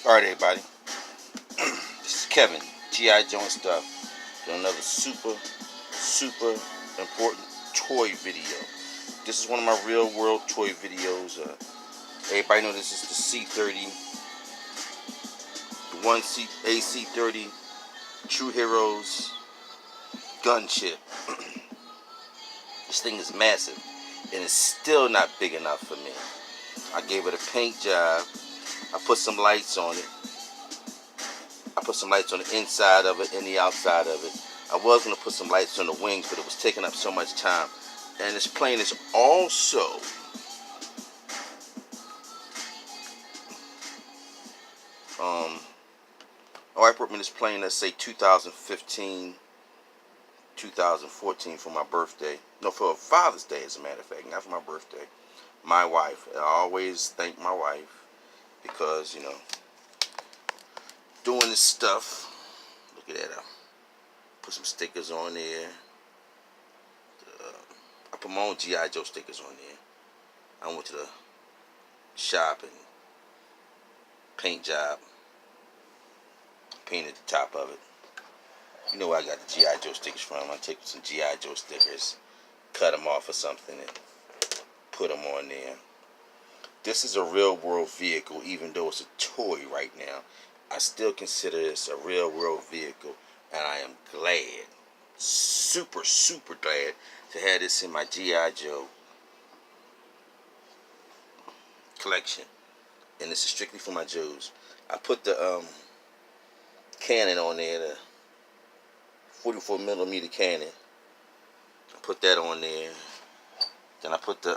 Alright, everybody. This is Kevin, G.I. Joe and stuff. Doing another super important toy video. This is one of my real world toy videos. Everybody know this is the C30. The one AC130 True Heroes gunship. This thing is massive. And it's still not big enough for me. I gave it a paint job. I put some lights on it. I put some lights on the inside of it and the outside of it. I was going to put some lights on the wings, but it was taking up so much time. And this plane is also I put me this plane, let's say 2015, 2014 for my birthday. No, for Father's Day, as a matter of fact, not for my birthday. My wife. I always thank my wife because, doing this stuff. Look at that. Put some stickers on there. I put my own G.I. Joe stickers on there. I went to the shop and paint job. Painted the top of it. You know where I got the G.I. Joe stickers from. I take some G.I. Joe stickers, cut them off or something, and put them on there. This is a real world vehicle, even though it's a toy right now. I still consider this a real world vehicle, and I am glad, super glad to have this in my G.I. Joe collection. And this is strictly for my Joes. I put the cannon on there, the 44mm cannon. I put that on there. Then I put the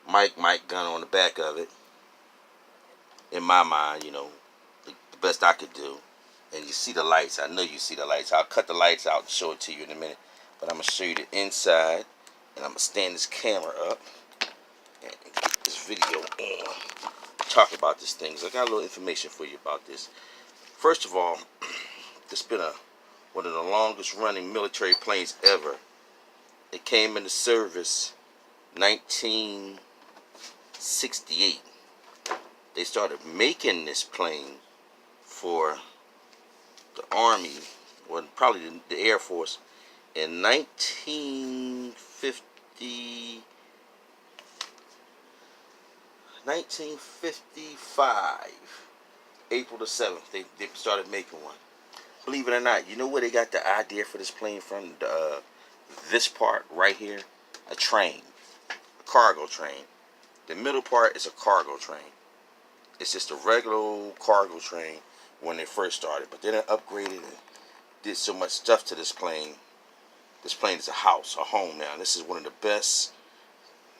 mic gun on the back of it. In my mind, the best I could do. And you see the lights. I know you see the lights. I'll cut the lights out and show it to you in a minute. But I'm going to show you the inside. And I'm going to stand this camera up and get this video on. Talk about this thing. So I got a little information for you about this. First of all, this has been one of the longest running military planes ever. It came into service 1968. They started making this plane for the Army, or probably the Air Force, in 1955. April the 7th, they started making one. Believe it or not, you know where they got the idea for this plane from? This part right here, a train, a cargo train. The middle part is a cargo train. It's just a regular old cargo train when they first started, but then they upgraded and did so much stuff to this plane. This plane is a house, a home now. This is one of the best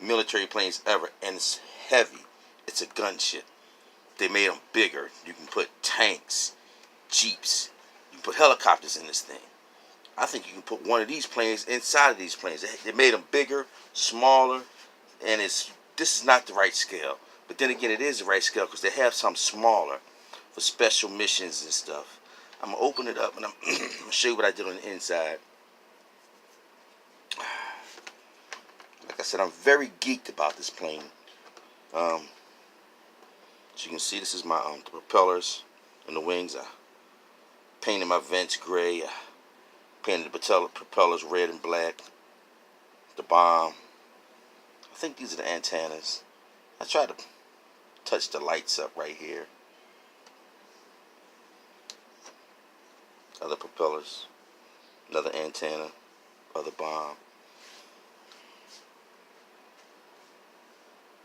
military planes ever, and it's heavy. It's a gunship. They made them bigger. You can put tanks, jeeps. You can put helicopters in this thing. I think you can put one of these planes inside of these planes. They made them bigger, smaller, and this is not the right scale. But then again, it is the right scale because they have some smaller for special missions and stuff. I'm going to open it up and I'm going to show you what I did on the inside. Like I said, I'm very geeked about this plane. As you can see, this is my the propellers and the wings. I painted my vents gray. I painted the propellers red and black. The bomb. I think these are the antennas. I tried to touch the lights up right here. Other propellers. Another antenna. Other bomb.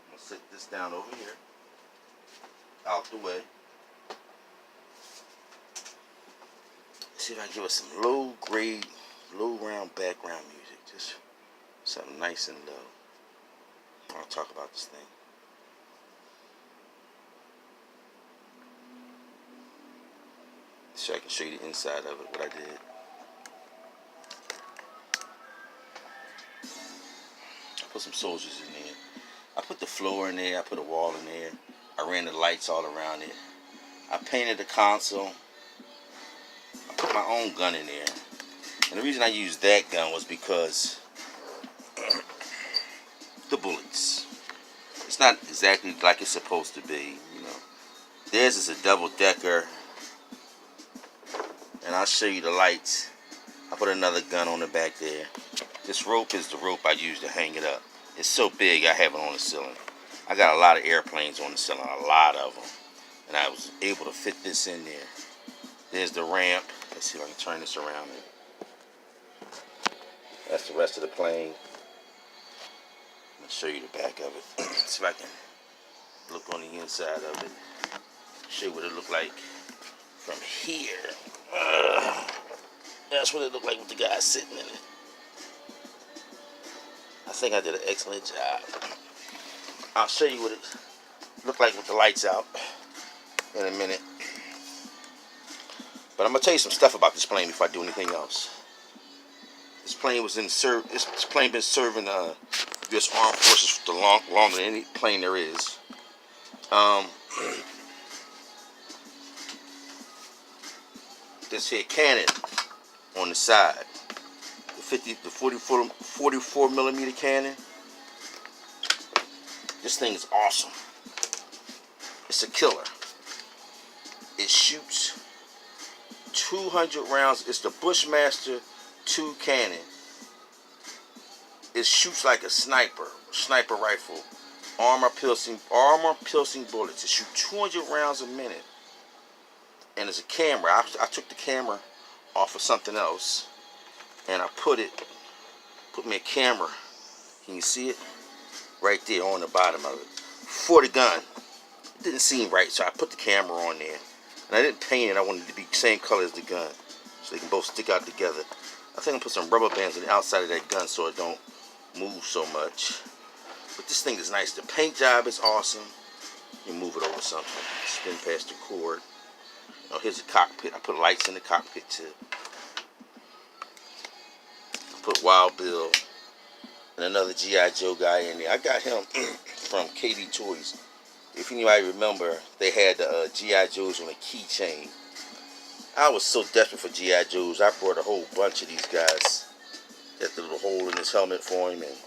I'm going to sit this down over here. Out the way. See if I can give us some low grade, low round background music. Just something nice and low. I'll talk about this thing. So I can show you the inside of it, what I did. I put some soldiers in there. I put the floor in there. I put a wall in there. I ran the lights all around it. I painted the console. I put my own gun in there. And the reason I used that gun was because the bullets. It's not exactly like it's supposed to be, Theirs is a double decker, and I'll show you the lights. I put another gun on the back there. This rope is the rope I use to hang it up. It's so big I have it on the ceiling. I got a lot of airplanes on the ceiling, a lot of them, and I was able to fit this in there. There's the ramp. Let's see if I can turn this around. That's the rest of the plane. Let me show you the back of it. See if I can look on the inside of it. Show you what it looked like from here. That's what it looked like with the guy sitting in it. I think I did an excellent job. I'll show you what it looked like with the lights out in a minute. But I'm gonna tell you some stuff about this plane before I do anything else. This plane was this plane been serving U.S. Armed Forces for longer than any plane there is. This here cannon on the side, the 44 millimeter cannon. This thing is awesome. It's a killer. It shoots 200 rounds. It's the Bushmaster 2 cannon. It shoots like a sniper rifle. Armor piercing bullets. It shoots 200 rounds a minute. And there's a camera. I took the camera off of something else, and I put me a camera. Can you see it? Right there on the bottom of it. For the gun. It didn't seem right, so I put the camera on there. And I didn't paint it. I wanted it to be the same color as the gun, so they can both stick out together. I think I put some rubber bands on the outside of that gun so it don't move so much. But this thing is nice. The paint job is awesome. You move it over something. Spin past the cord. Oh, here's the cockpit. I put lights in the cockpit too. I put Wild Bill and another G.I. Joe guy in there. I got him from KD Toys. If anybody remember, they had the G.I. Joes on a keychain. I was so desperate for G.I. Joes, I brought a whole bunch of these guys. Got the little hole in his helmet for him. And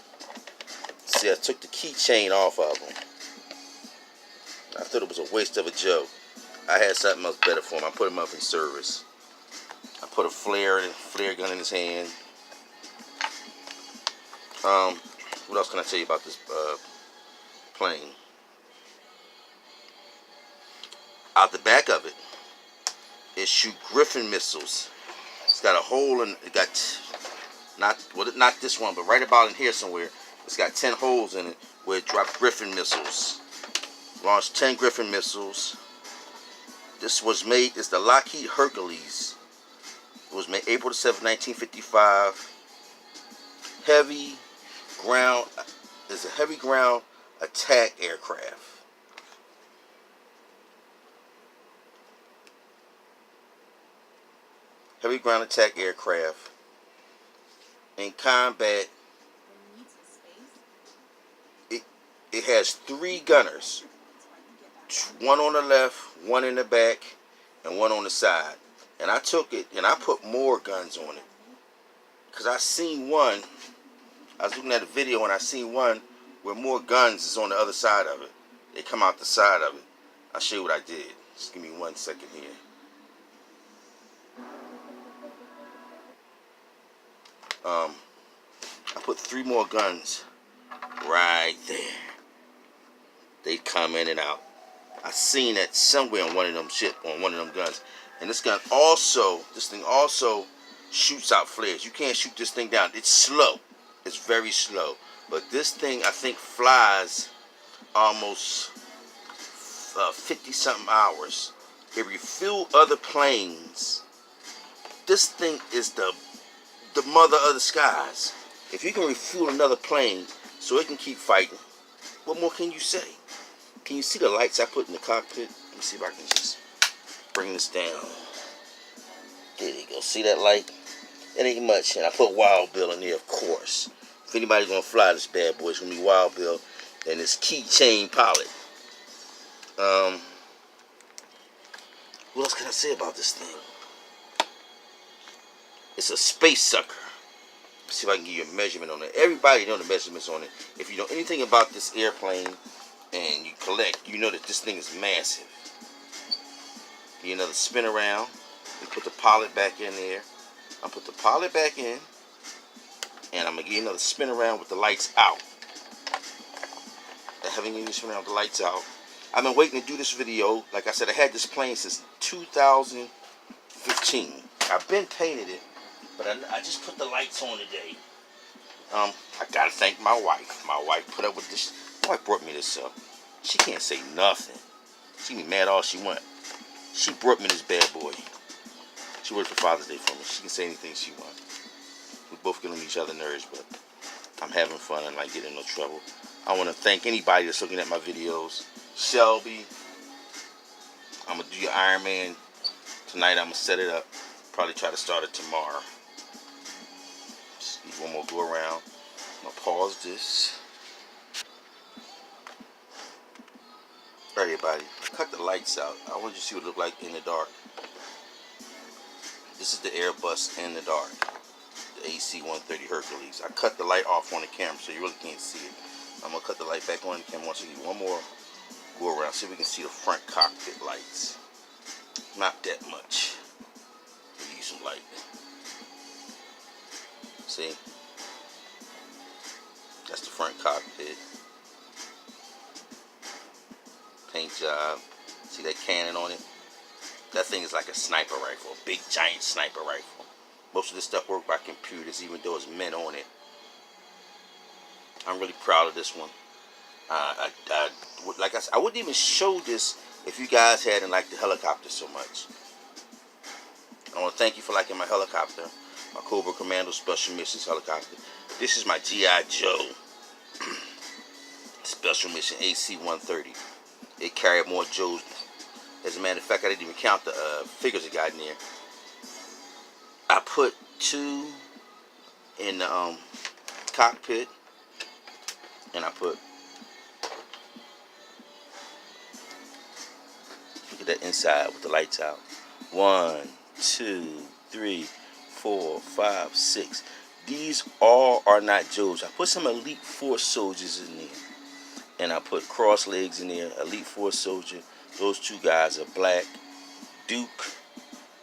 see, I took the keychain off of him. I thought it was a waste of a joke. I had something else better for him. I put him up in service. I put a flare gun in his hand. What else can I tell you about this plane? Out the back of it, it shoots Griffin missiles. It's got a hole in it. Got not this one, but right about in here somewhere. It's got 10 holes in it where it dropped Griffin missiles. Launched 10 Griffin missiles. This was made. It's the Lockheed Hercules. It was made April 7, 1955. Heavy ground. It's a heavy ground attack aircraft. Heavy ground attack aircraft. In combat, it has 3 gunners. One on the left, one in the back, and one on the side. And I took it and I put more guns on it. Because I seen one. I was looking at a video and I seen one where more guns is on the other side of it. They come out the side of it. I'll show you what I did. Just give me 1 second here. I put 3 more guns right there. They come in and out. I seen that somewhere on one of them guns. And this thing also shoots out flares. You can't shoot this thing down. It's slow. It's very slow. But this thing, I think, flies almost 50-something hours. It refuel other planes. This thing is the mother of the skies. If you can refuel another plane so it can keep fighting, what more can you say? Can you see the lights I put in the cockpit? Let me see if I can just bring this down. There you go. See that light? It ain't much. And I put Wild Bill in there, of course. If anybody's going to fly this bad boy, it's going to be Wild Bill and this keychain pilot. What else can I say about this thing? It's a space sucker. Let's see if I can give you a measurement on it. Everybody knows the measurements on it. If you know anything about this airplane and you collect, you know that this thing is massive. Give you another spin around. And put the pilot back in there. I'll put the pilot back in. And I'm going to give you another spin around with the lights out. Having you spin around with the lights out. I've been waiting to do this video. Like I said, I had this plane since 2015. I've been painted it, but I just put the lights on today. I gotta thank my wife. My wife put up with this. My wife brought me this up. She can't say nothing. She be mad all she want. She brought me this bad boy. She worked for Father's Day for me. She can say anything she wants. We both get on each other's nerves, but I'm having fun and like getting in no trouble. I want to thank anybody that's looking at my videos. Shelby, I'm gonna do your Iron Man tonight. I'm gonna set it up. Probably try to start it tomorrow. Just need one more go around. I'm gonna pause this. Alright, everybody, I cut the lights out. I want you to see what it look like in the dark. This is the Airbus in the dark, the AC130 Hercules. I cut the light off on the camera so you really can't see it. I'm gonna cut the light back on the camera. Once again, one more go around, see if we can see the front cockpit lights. Not that much. We'll use some light. See? That's the front cockpit. Paint job. See that cannon on it? That thing is like a sniper rifle, a big giant sniper rifle. Most of this stuff worked by computers, even though it's men on it. I'm really proud of this one. Like I said, I wouldn't even show this if you guys hadn't liked the helicopter so much. I want to thank you for liking my helicopter, my Cobra Commando Special Missions helicopter. This is my Gijoe Special Mission AC130. It carried more Joes. As a matter of fact, I didn't even count the figures it got in there. I put 2 in the cockpit, and I put, look at that inside with the lights out. 1, 2, 3, 4, 5, 6. These all are not Joes. I put some Elite Force soldiers in there, and I put cross legs in there. Elite Force soldier. Those 2 guys are black, Duke,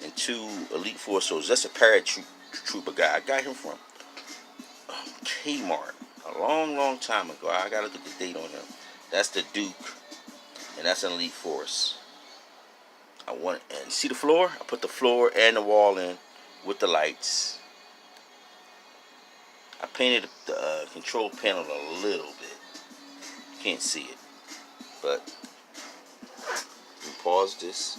and 2 Elite Force soldiers. That's a paratrooper guy. I got him from Kmart a long time ago. I gotta look at the date on him. That's the Duke, and that's an Elite Force. And see the floor? I put the floor and the wall in with the lights. I painted the control panel a little bit. Can't see it, but pause this.